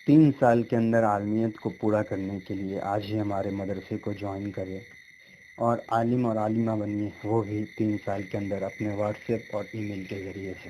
3 साल के अंदर आलमियत को पूरा करने के लिए आज ही हमारे मदरसे को ज्वाइन करें और आलिम और आलिमा बनिए, वो भी 3 साल के अंदर अपने व्हाट्सएप और ईमेल के ज़रिए से।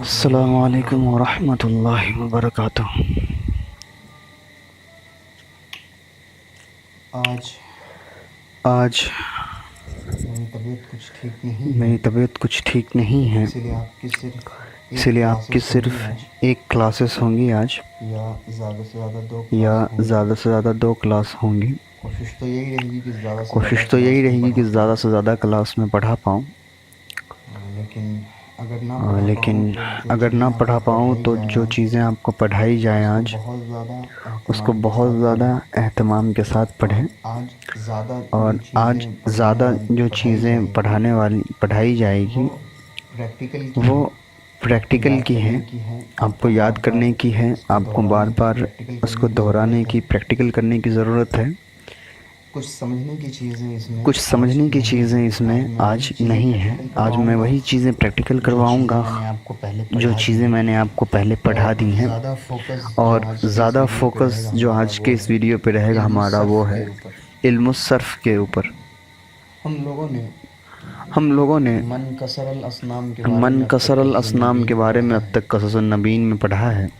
अस्सलामु अलैकुम वरहमतुल्लाहि वबरकातुह। आज मेरी तबीयत कुछ ठीक नहीं है, इसलिए आपकी सिर्फ एक क्लासेस होंगी आज, या ज़्यादा से ज़्यादा 2 क्लास होंगी। कोशिश तो यही रहेगी कि ज़्यादा से ज़्यादा क्लास में पढ़ा पाऊँ, लेकिन अगर ना पढ़ा पाऊँ तो जो चीज़ें आपको पढ़ाई जाए आज, उसको बहुत ज़्यादा एहतमाम के साथ पढ़ें। और आज ज़्यादा जो चीज़ें पढ़ाई जाएगी वो प्रैक्टिकल की है, आपको याद करने की है, आपको बार बार उसको दोहराने की, प्रैक्टिकल करने की ज़रूरत है। कुछ समझने की चीज़ें इसमें आज नहीं है। आज मैं वही चीज़ें प्रैक्टिकल करवाऊंगा जो चीज़ें मैंने आपको पहले पढ़ा दी हैं। और ज़्यादा फोकस जो आज के इस वीडियो पे रहेगा हमारा वो है इल्मुस सर्फ के ऊपर। हम लोगों ने मन कसरल असनाम के बारे में अब तक क़ससुन नबीन में पढ़ा है।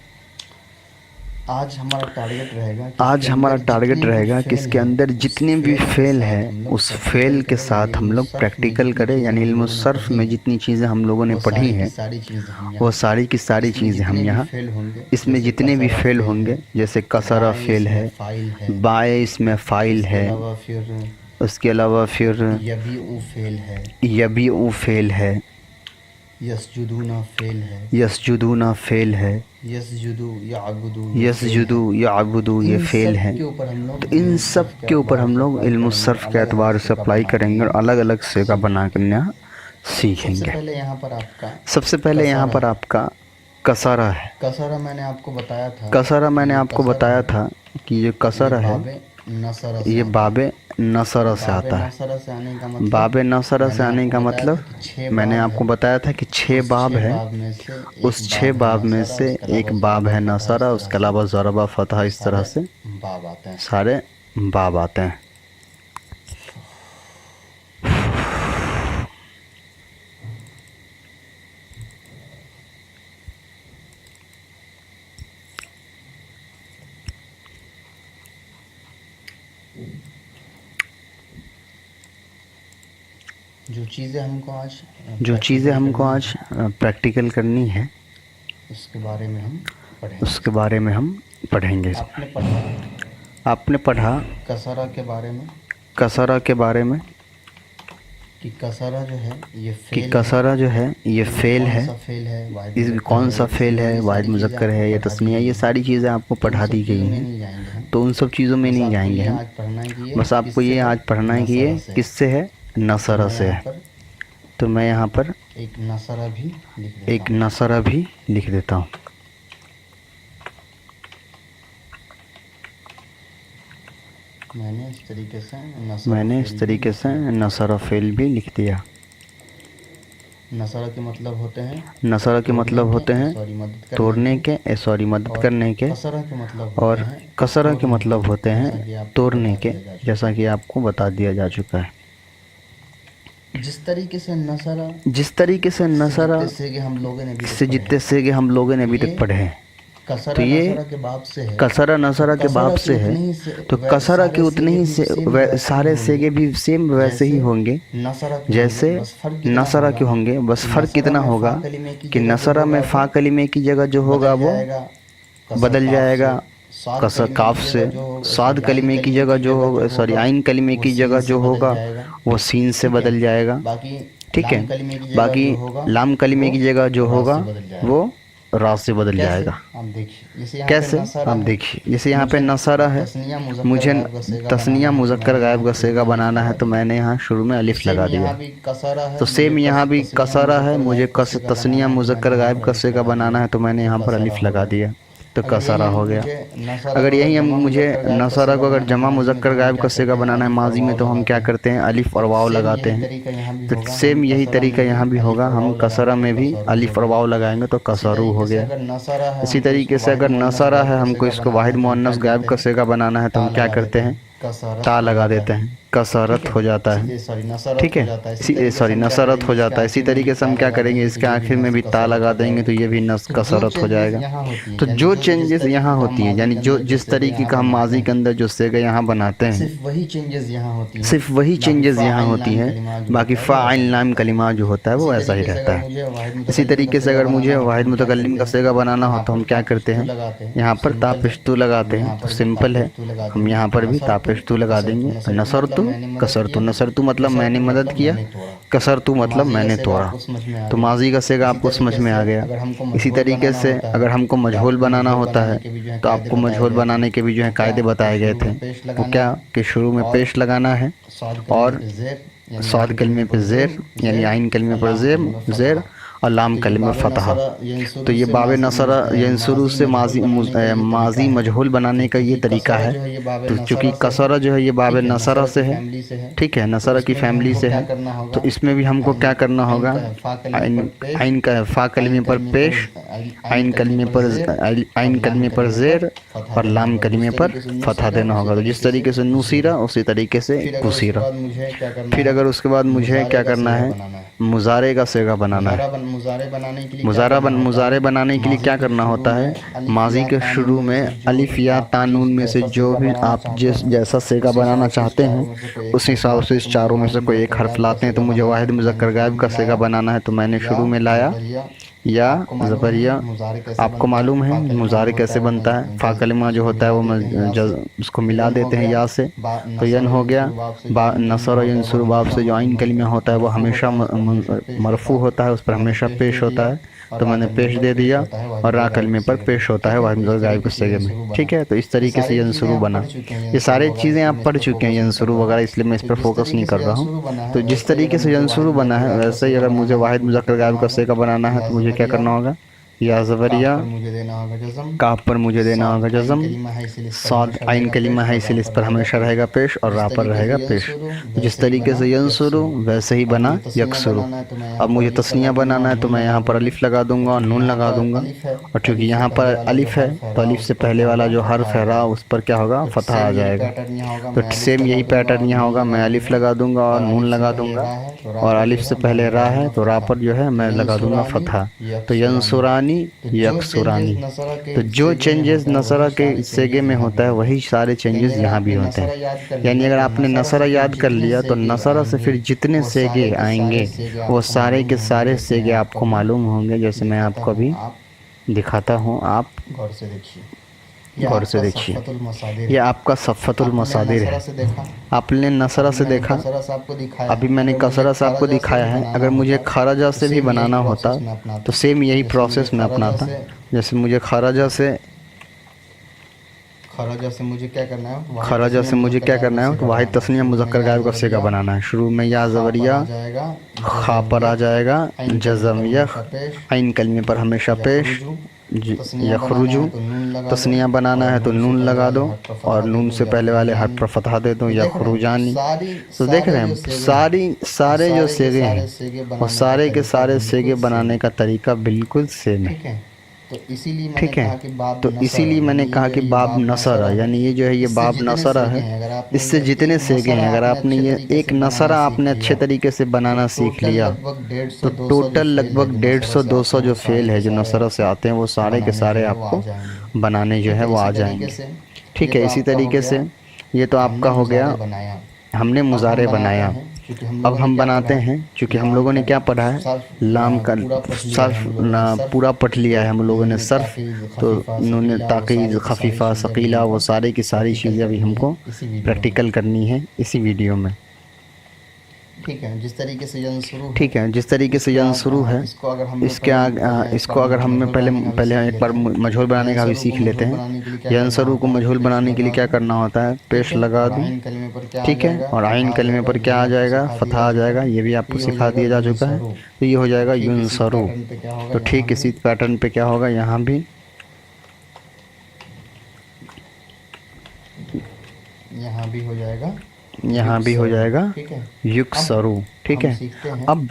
आज हमारा टारगेट रहेगा कि इसके अंदर जितने भी फ़ेल है उस फ़ेल के साथ हम लोग प्रैक्टिकल करें। यानी इल्मुस सर्फ में जितनी चीज़ें हम लोगों ने पढ़ी हैं वो सारी की सारी चीज़ें हम यहाँ, इसमें जितने भी फ़ेल होंगे, जैसे कसरा फ़ेल है, बाए इसमें फ़ाइल है, उसके अलावा फिर यबीउ फ़ेल है, यस्जुदूना फ़ेल है, यस्जुदू याबुदू ये फ़ेल है। तो इन सब के ऊपर हम लोग इल्मुस सर्फ के एतबार से अप्लाई करेंगे और अलग अलग सेगा बना कर यहाँ सीखेंगे। सबसे पहले यहाँ पर आपका कसरा है। कसरा मैंने आपको बताया था कि ये कसरा है, ये बाबे नसरा से आता है। बाबे नसरा से आने का मतलब मैंने आपको बताया था कि 6 बाब है, उस 6 बाब में से एक बाब है नसरा, उसके अलावा ज़रबा, फतह, इस तरह से सारे बाब आते हैं। जो चीज़ें हमको आज प्रैक्टिकल करनी है उसके बारे में हम पढ़ेंगे। आपने पढ़ा कसरा के बारे में कि कसरा जो है ये फ़ेल है। इस कौन सा फ़ेल है, वाहिद मुज़क्कर है या तस्निया, ये सारी चीज़ें आपको पढ़ा दी गई हैं, तो उन सब चीज़ों में नहीं जाएंगे हम। बस आपको ये आज पढ़ना है कि ये किससे है, नसरा से है। तो मैं यहाँ पर एक नसरा भी लिख देता हूँ। मैंने इस तरीके से नसरा फ़ेल भी लिख दिया। नसरा के मतलब होते हैं तोड़ने के, मदद करने के, और कसरा के मतलब होते हैं तोड़ने के, जैसा कि आपको बता दिया जा चुका है। जिस तरीके से नसरा से जितने सेगे हम लोगों ने अभी तक पढ़े हैं, तो ये कसरा नसरा के बाब से है, तो कसरा के उतने ही से सारे सेगे भी सेम वैसे ही होंगे जैसे नसरा के होंगे। बस फ़र्क कितना होगा कि नसरा में फ़ा कलिमे की जगह जो होगा वो बदल जाएगा कसर काफ से, साद कलिमे की जगह जो होगा, सॉरी आइन कलिमे की जगह जो होगा वो सीन से बदल जाएगा। ठीक है, बाकी लाम कलिमे की जगह जो होगा वो रा से बदल जाएगा। कैसे, आप देखिए, जैसे यहाँ पे नसरा है, मुझे तस्निया मुज़क्कर गायब का सेगा बनाना है, तो मैंने यहाँ शुरू में अलिफ लगा दिया। तो सेम यहाँ भी कसरा है, मुझे तस्निया मुज़क्कर गायब का सेगा बनाना है, तो मैंने यहाँ पर अलिफ लगा दिया। तो कसरा हो गया। अगर यही हम मुझे नसरा को अगर जमा मुज़क्कर गायब का सिगा बनाना है माजी में, तो हम क्या करते हैं, अलिफ और वाव लगाते हैं। तो सेम यही तरीका यहाँ भी होगा, हम कसरा में भी अलिफ और वाव लगाएंगे तो कसरू हो गया। इसी तरीके से अगर नसरा है, हमको इसको वाहिद मुअन्नस गायब का सिगा बनाना है, तो हम क्या करते हैं, ता लगा देते हैं, कसरत हो जाता है। ठीक है, सॉरी नसरत हो जाता है। इसी तरीके से हम क्या करेंगे, इसके आखिर में भी ता लगा देंगे तो ये भी कसरत हो जाएगा। तो जो चेंजेस यहाँ होती हैं, यानी जो जिस तरीके का हम माजी के अंदर जो सेगा यहाँ बनाते हैं, सिर्फ वही चेंजेस यहाँ होती हैं। बाकी फ़ाइल नाम कलिमा जो होता है वो ऐसा ही रहता है। इसी तरीके से अगर मुझे वाहिद मुतकल्लिम का सेगा बनाना हो, तो हम क्या करते हैं, यहाँ पर ता पेशतू लगाते हैं। तो सिंपल है, हम यहाँ पर भी ता पेशतू लगा देंगे। नसरतु कसरतु, नसरतु मतलब मैंने मदद किया, कसरतु मतलब मैंने तोड़ा। तो माजी का सेगा आपको समझ में आ गया। इसी तरीके से अगर हमको मजहूल बनाना होता है, तो आपको मजहूल बनाने के भी जो है कायदे बताए गए थे। वो क्या कि शुरू में पेश लगाना है और साद कलमे पे ज़ेर, यानी आइन कलमे पर ज़ेर और लाम कलमे फ़तहा। तो ये बाब नसरा यंसुरू से माजी मजहूल बनाने का ये तरीका है। तो चूँकि कसरा जो है ये बाब नसरा से है, ठीक है, नसरा की फैमिली से है, तो इसमें भी हमको क्या करना होगा, आइन का फ़ा कलमे पर पेश, आइन कलमे पर ज़ेर और लाम कलमे पर फ़तहा देना होगा। तो जिस तरीके से नुसीरा उसी तरीके से कुसीरा। फिर अगर उसके बाद मुझे क्या करना है, मुजारे का सेगा बनाना है। मुजारे बनाने के लिए क्या करना होता है, माजी के शुरू में अलिफ या तानून में से जो भी आप जैसा सेगा बनाना चाहते हैं, उस हिसाब से इस चारों में से कोई एक हर्फ लाते हैं। तो मुझे वाहिद मुज़क्कर गायब का सेगा बनाना है, तो मैंने शुरू में लाया या ज़बरिया। आपको मालूम है मुजारे कैसे बनता है, फ़ा कलिमा जो होता है वो उसको मिला देते हैं या से, तो यन हो गया। नसर यंसुर बाब से जो आइन कलिमा होता है वो हमेशा मरफू होता है, उस पर हमेशा पेश होता है। तो मैंने पेश दे दिया और रा कलमे पर पेश होता है वाहिद मुज़क्कर गायब के सेगे में। ठीक है, तो इस तरीके से यंसुरू बना। ये सारी चीज़ें आप पढ़ चुके हैं, यंसुरू वगैरह, इसलिए मैं इस पर फोकस नहीं कर रहा हूँ। तो जिस तरीके से यंसुरू बना है, वैसे ही अगर मुझे वाहिद मुज़क्कर गायब का सेगा बनाना है, तो मुझे क्या करना होगा, या ज़बरिया, काफ पर मुझे देना होगा जज़म, साद आइन कलिमा है इसलिए इस पर हमेशा रहेगा पेश और रा पर रहेगा पेश। जिस तरीके से यंसुरू वैसे ही बना यकसुरू। अब मुझे तस्निया बनाना है, तो मैं यहाँ पर अलिफ लगा दूंगा और नून लगा दूंगा, और क्योंकि यहाँ पर अलिफ है तो अलिफ से पहले वाला जो हर्फ है रा, उस पर क्या होगा, फतहा आ जाएगा। तो सेम यही पैटर्न यहाँ होगा, मैं अलिफ लगा दूंगा और नून लगा दूंगा, और अलिफ से पहले रा है तो रा पर जो है मैं लगा दूंगा फतहा। तो यंसुरानी यकसुरानी। तो जो चेंजेस नसरा के सेगे में होता है वही सारे चेंजेस यहाँ भी होते हैं। यानी अगर आपने नसरा याद कर लिया, तो नसरा से फिर जितने सेगे आएंगे वो सारे के सारे सेगे आपको मालूम होंगे। जैसे मैं आपको अभी दिखाता हूँ, आप गौर से देखिए। ये आपका सफ़तुल मसादिर है, आपने नसरा से देखा, अभी मैंने कसरा से आपको दिखाया है। अगर मुझे खराजा से भी बनाना होता तो सेम यही प्रोसेस मैं अपनाता। जैसे मुझे खराजा से मुझे क्या करना है, तो वाहिद तस्निया मुज़क्कर गायब का सेगा बनाना है। शुरू में या ज़बरिया, खा पर आ जाएगा जज़म, यख, आइन कलमे पर हमेशा पेश, यखरुजू। तस्निया बनाना है तो नून लगा दो और नून से पहले वाले हर्फ पर फतहा दे दो, यखरुजानी। तो देख रहे हैं सारे जो सेगे हैं और सारे के सारे सेगे बनाने का तरीका बिल्कुल सेम है। ठीक है, तो इसीलिए मैंने कहा कि बाब नसरा, यानी ये जो है ये बाब नसरा है। इससे जितने सेगे हैं, अगर आपने ये एक नसरा आपने अच्छे तरीके से बनाना सीख लिया, तो टोटल लगभग 150-200 जो फेल है जो नसरा से आते हैं, वो सारे के सारे आपको बनाने जो है वो आ जाएंगे। ठीक है, इसी तरीके से ये तो आपका हो गया, हमने मुजारे बनाया। अब हम बनाते हैं, क्योंकि हम लोगों ने क्या पढ़ा है, लाम का सर्फ पूरा पढ़ लिया है हम लोगों ने सर्फ, तो नून ताक़ीद, खफीफ़ा, सकीला, वो सारे की सारी चीज़ें अभी हमको प्रैक्टिकल करनी है इसी वीडियो में। ठीक है, जिस तरीके से यंसुरू है, इसको अगर हम पहले एक बार मजहूल बनाने का भी सीख लेते हैं। यंसुरू को मजहूल बनाने के लिए क्या करना होता है, पेश लगा दूँ, ठीक है, और आइन कलमे पर क्या आ जाएगा, फतहा आ जाएगा। ये भी आपको सिखा दिया जा चुका है। तो ये हो जाएगा युनसरू। तो ठीक इसी पैटर्न पे क्या होगा, यहाँ भी यहाँ भी हो जाएगा, यहाँ भी हो जाएगा ठीक है, युक्सरु, ठीक है। सीखते हैं अब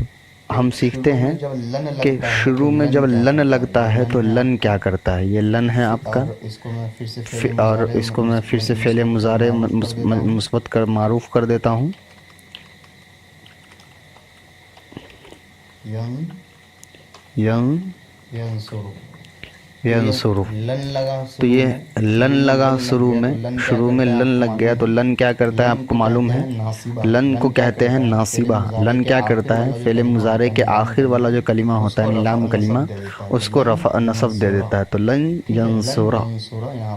हम सीखते हैं जब लन कि लगता है शुरू में जब लन लगता है तो लन क्या करता है। ये लन है आपका, और इसको मैं फिर से और इसको मैं फिर से फेले मुजारे मुस्बत कर मारूफ कर देता हूँ। यन यंसुरु, लन लगा, तो ये लन लगा शुरू में लन लग गया तो लन क्या करता है आपको मालूम है। लन को कहते हैं नासिबा। लन क्या करता है, फेले मुजारे के आखिर वाला जो कलिमा होता है लाम कलिमा, उसको रफा नसब दे देता है। तो लन यंसुरा,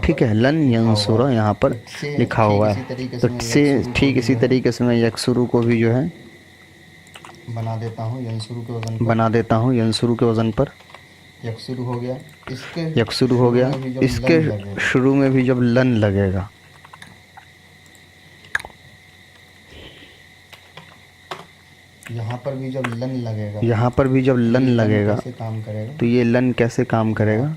ठीक है, लन यंसुरा यहाँ पर लिखा हुआ है। तो से ठीक इसी तरीके से मैं यकसुरु को भी जो है बना देता हूँ यंसुरु के वजन पर। यकसुरु हो गया, यकसुरु हो गया। इसके शुरू में भी जब लन लगेगा, यहाँ पर भी जब लन लगेगा, काम करेगा। तो ये लन कैसे काम करेगा,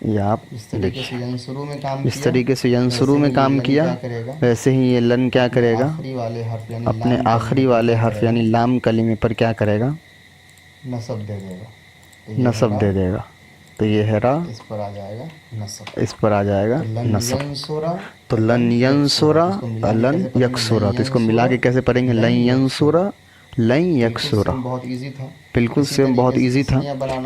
ये आप इस तरीके से यंसुरु में काम इस तरीके से यंसुरु में काम किया, वैसे ही ये लन क्या करेगा, अपने आखिरी वाले हर्फ यानी लाम कलिमे पर क्या करेगा, नसब दे देगा। तो ये है रा, इस पर आ जाएगा नसब। तो लन यंसुरा, लन यकसुरा। तो इसको मिला के कैसे पढ़ेंगे, लन यंसुरा, लन यकसुरा। बहुत इजी था, बिल्कुल सेम, बहुत इजी था।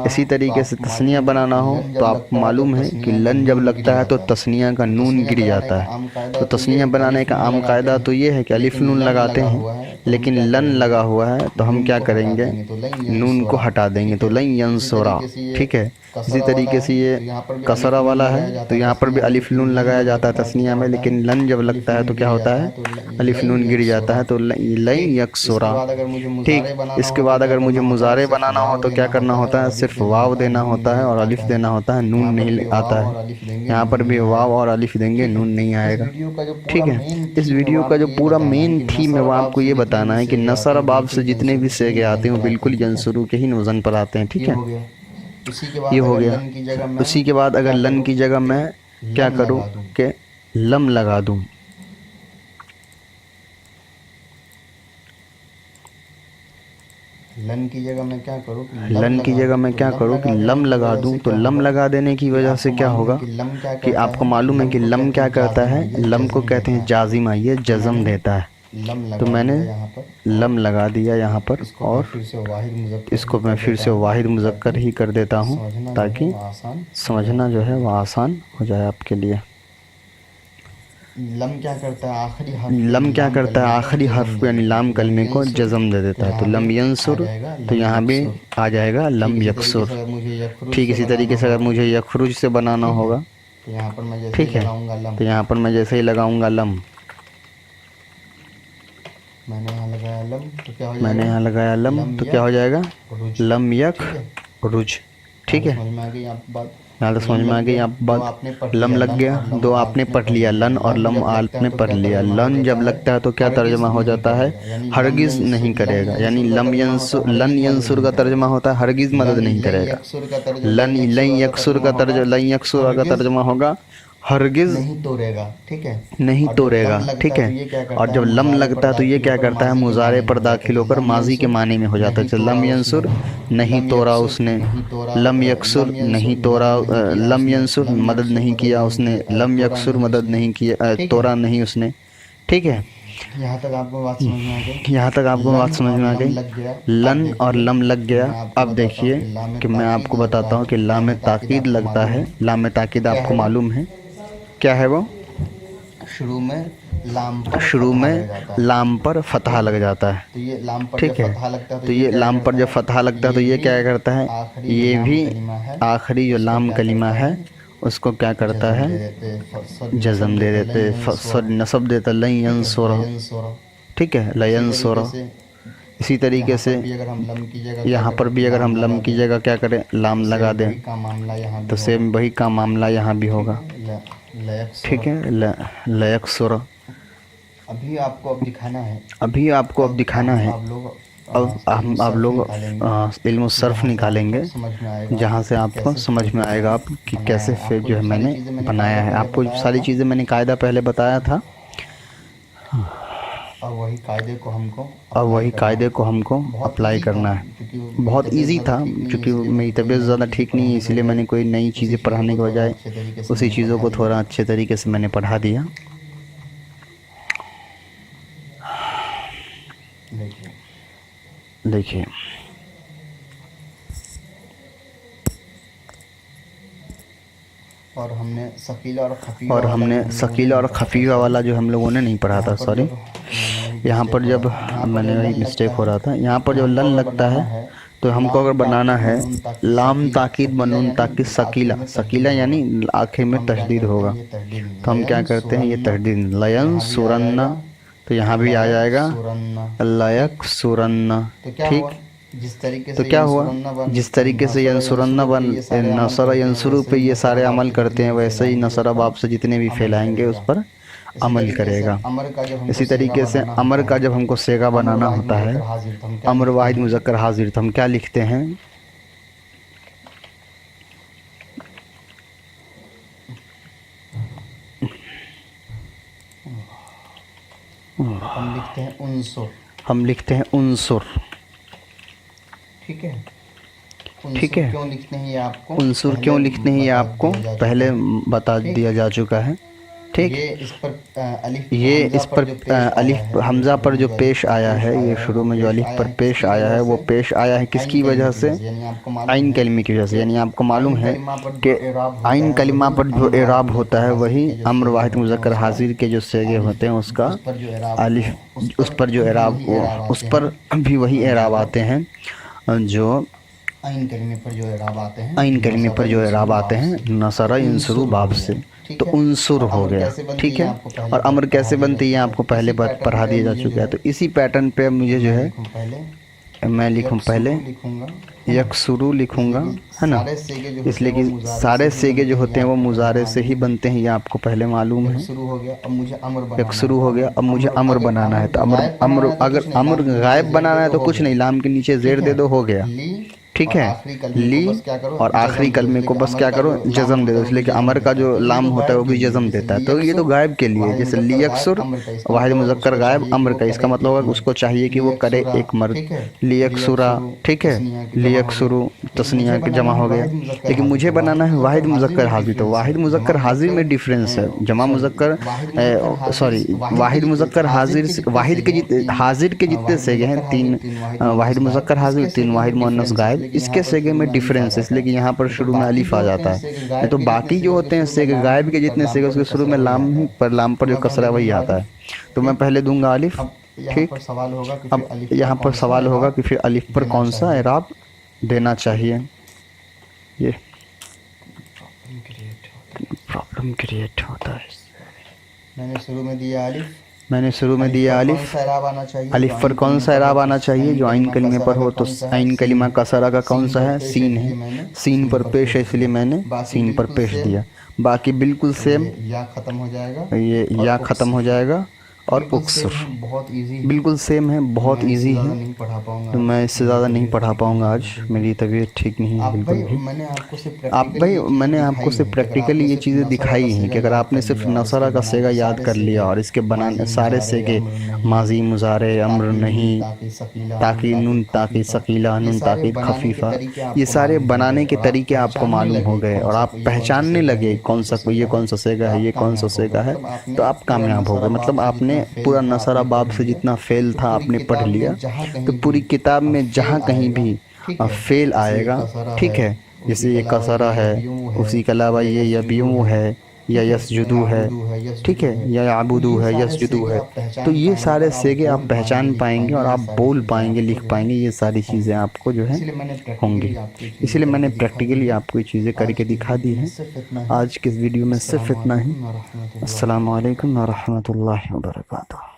इसी तरीके से तस्निया बनाना हो तो आपको मालूम है कि लन जब लगता है तो तस्निया का नून गिर जाता है। तो तस्निया बनाने का आम कायदा तो ये है कि अलिफ नून लगाते हैं, लेकिन लन लगा हुआ है तो हम क्या करेंगे, नून को हटा देंगे। तो लन यंसुरा, ठीक है। इसी तरीके से ये कसरा वाला है, तो यहाँ पर भी अलिफ नून लगाया जाता है तस्निया में, लेकिन लन जब लगता है तो क्या होता है, अलिफ नून गिर जाता है। तो लन यकसुरा, ठीक। इसके बाद अगर मुझे मुजारे बनाना हो तो क्या करना होता है, सिर्फ वाव देना होता है और अलिफ देना होता है, नून नहीं आता है। यहाँ पर भी वाव और अलिफ देंगे, नून नहीं आएगा, ठीक है। इस वीडियो का जो पूरा मेन थीम है वो आपको ये बताना है कि नसर बाब से जितने भी सेगे आते हैं वो बिल्कुल यंसुरु के ही वजन पर आते हैं, ठीक है। ये हो गया। उसी के बाद अगर लन की जगह मैं क्या करूँ कि लम लगा दूँ, लन की जगह मैं क्या करूँ कि लम लगा दूं। तो लम लगा देने की वजह से क्या होगा कि आपको मालूम है कि लम क्या करता है, लम को कहते हैं जाजिमा, ये जज़म देता है। तो मैंने लम लगा दिया यहाँ पर और इसको मैं फिर से वाहिद मुज़क्कर ही कर देता हूँ ताकि समझना जो है वो आसान हो जाए आपके लिए। लम क्या करता है, आखिरी हर्फ यानी लाम कलमे को जज़म दे देता है। तो लम यंसुर, तो यहाँ भी आ जाएगा लम यकसुर। ठीक इसी तरीके से अगर मुझे यखरुज से बनाना होगा, ठीक है, तो यहाँ पर मैं जैसे ही लगाऊंगा लम, मैंने यहाँ लगाया लम तो क्या हो जाएगा, लम यक रुज, ठीक है। यहाँ तो समझ में आ गई आप बात। लम लग गया, दो आपने पढ़ लिया, लन और लम आपने पढ़ लिया। लन जब लगता है तो क्या तर्जमा हो जाता है, हरगिज नहीं करेगा, यानी लन यंसुर का तर्जमा होता है हरगिज मदद नहीं करेगा। लन यकसुर का तर्जमा होगा हरगिज नहीं तोड़ेगा, ठीक है, नहीं तोड़ेगा, ठीक है। और जब लम लगता है तो ये क्या करता है, मुजारे पर दाखिल होकर माजी के मानी में हो जाता है। लम यंसुर नहीं तोड़ा उसने, लम यकसुर नहीं तोड़ा, लम यंसुर मदद नहीं किया उसने, लम यकसुर मदद नहीं किया, तोड़ा नहीं उसने, ठीक है। यहाँ तक आपको बात समझ में आ गई। लन और लम लग गया। अब देखिए कि मैं आपको बताता हूँ कि लाम ताकीद लगता है। लाम ताकीद आपको मालूम है क्या है, वो शुरू में लाम पर फतहा लग जाता है, तो ये लाम पर ठीक है। तो ये लाम पर जब फतहा लगता है तो ये क्या करता है, ये भी आखिरी जो लाम कलिमा है उसको क्या करता है, जज़म दे देते, नसब देता, लन यंसुर, ठीक है, लन यंसुर। इसी तरीके से यहाँ पर भी अगर हम लम की जगह क्या करें, लाम लगा दें तो सेम वही का मामला यहाँ भी होगा, ठीक है, लयकसुर। अभी आपको अब दिखाना है। अब आप लोग इल्म सर्फ निकालेंगे, जहाँ से आपको समझ में आएगा आप कि कैसे फिर जो है मैंने बनाया है। आपको सारी चीज़ें मैंने कायदा पहले बताया था अब वही कायदे को हमको अप्लाई करना है। बहुत इजी था, क्योंकि मेरी तबीयत ज़्यादा ठीक नहीं है, इसलिए मैंने कोई नई चीज़ें पढ़ाने के बजाय उसी चीज़ों को थोड़ा अच्छे तरीके से मैंने पढ़ा दिया। देखिए और हमने शकीला और खफीफा वाला जो हम लोगों ने नहीं पढ़ा था, सॉरी, यहाँ पर जब मैंने मिस्टेक हो रहा था, यहाँ पर जब लन लगता है तो हमको अगर बनाना है लाम ताकीद मनून ताकीद शकीला यानी आखिर में तशदीद होगा, तो हम क्या करते हैं, ये तशदीद लयन सुरन्ना, तो यहाँ भी आ जाएगा लयक सुरन्ना, ठीक। तो क्या हुआ, जिस तरीके से यंसुरन्ना बन नसरा यंसुरु पे ये सारे अमल करते हैं, वैसे ही नसरा बाप से जितने भी फैलाएंगे उस पर अमल करेगा। इसी तरीके से अमर का जब हमको सेगा बनाना होता है, अमर वाहिद मुज़क्कर हाजिर, तो हम क्या लिखते हैं, हम लिखते हैं उनसुर, ठीक है। क्यों लिखते हैं ये आपको, उनसुर क्यों लिखते हैं ये आपको पहले बता दिया जा चुका है, ठीक। ये इस पर अलिफ हमज़ा पर जो पेश आया है, ये शुरू में जो अलिफ पर पेश आया है, वो पेश आया है किसकी वजह से, आइन कलिमे की वजह से। यानी आपको मालूम है कि आइन कलिमा पर जो एराब होता है वही अम्र वाहिद मुज़क्कर हाजिर के जो सेगे होते हैं उसका अलिफ, उस पर जो एराब, उस पर भी वही एराब आते हैं जो आइन कलिमे पर जो एराब आते हैं नसरा यंसुरु बाब से, तो उनसुर हो गया, ठीक है। और अमर कैसे बनती है आपको पहले पढ़ा दिया जा चुका है। तो इसी पैटर्न पे मुझे जो है मैं लिखूँ, पहले यकसुरु लिखूँगा, है ना, इसलिए कि सारे सेगे जो होते हैं वो मुजारे से ही बनते हैं, ये आपको पहले मालूम है। यकसुरु हो गया, अब मुझे अमर बनाना है, तो अमर अगर अमर गायब बनाना है तो कुछ नहीं, लाम के नीचे जेर दे दो, हो गया, ठीक है। ली और आखिरी कलमे को बस क्या करो, जज़म दे दो, इसलिए कि अमर का जो लाम होता है वो भी जज़म देता है। तो ये तो गायब के लिए, जैसे ली अक्सुर वाहिद मुज़क्कर गायब अमर का, इसका मतलब होगा उसको चाहिए कि वो करे एक मर्द, ली अक्सुरा, ठीक है, ली अक्सुरु तस्निया के जमा हो गया। लेकिन मुझे बनाना है वाहिद मुज़क्कर हाजिर, तो वाहिद मुज़क्कर हाजिर में डिफरेंस है, जमा मुज़क्कर सॉरी वाहिद मुज़क्कर हाजिर, वाहिद के हाजिर के जितने सेगे हैं, 3 वाहिद मुज़क्कर हाजिर, 3 वाहिद मुअन्नस गायब, इसके सेगे में डिफरेंस है, इसलिए कि यहाँ पर शुरू में अलिफ आ जाता है। तो बाकी जो होते हैं सेगे गायब के जितने सेगे उसके शुरू में लाम पर जो कसरा वही आता है। तो मैं पहले दूंगा अलिफ, ठीक। अब यहाँ पर सवाल होगा कि फिर अलिफ पर कौन सा एराब देना चाहिए, ये प्रॉब्लम क्रिएट होता है। मैंने शुरू में दिया अलिफ, अलिफ पर कौन सा एराब आना चाहिए, जो आइन कलिमे पर हो, तो आइन कलिमा कसरा का कौन सा है, सीन है, सीन पर पेश है, इसलिए मैंने सीन पर पेश दिया। बाकी बिल्कुल सेम, या खत्म हो जाएगा, ये या खत्म हो जाएगा, और उक्सुर बिल्कुल सेम है, बहुत इजी है। तो मैं इससे ज़्यादा नहीं पढ़ा पाऊँगा आज, मेरी तबीयत ठीक नहीं है बिल्कुल भी। मैंने आपको सिर्फ प्रैक्टिकली ये चीज़ें दिखाई हैं कि अगर आपने सिर्फ नसरा का सेगा याद कर लिया और इसके बनाने सारे सेगे माजी मुजारे अम्र नहीं ताकि नून ताकि शकीला नून ताकि खफीफा, ये सारे बनाने के तरीके आपको मालूम हो गए और आप पहचानने लगे कौन सा ये कौन सा सेगा है, ये कौन सा सेगा है, तो आप कामयाब हो गए। मतलब आपने पूरा नसरा बाब से जितना फेल था आपने पढ़ लिया, तो पूरी किताब में जहाँ कहीं भी फेल आएगा, ठीक है, जैसे ये कसरा है, उसी के अलावा ये यबीऊ है या यसजुदू है, ठीक है, या याबुदू है, यसजुदू है, तो ये सारे सेगे आप पहचान पाएंगे और आप बोल पाएंगे, लिख पाएंगे, ये सारी चीज़ें आपको जो है होंगी। इसलिए मैंने प्रैक्टिकली आपको ये चीज़ें करके दिखा दी हैं। आज के इस वीडियो में सिर्फ इतना ही। अस्सलामु अलैकुम व रहमतुल्लाहि व बरकातुहू।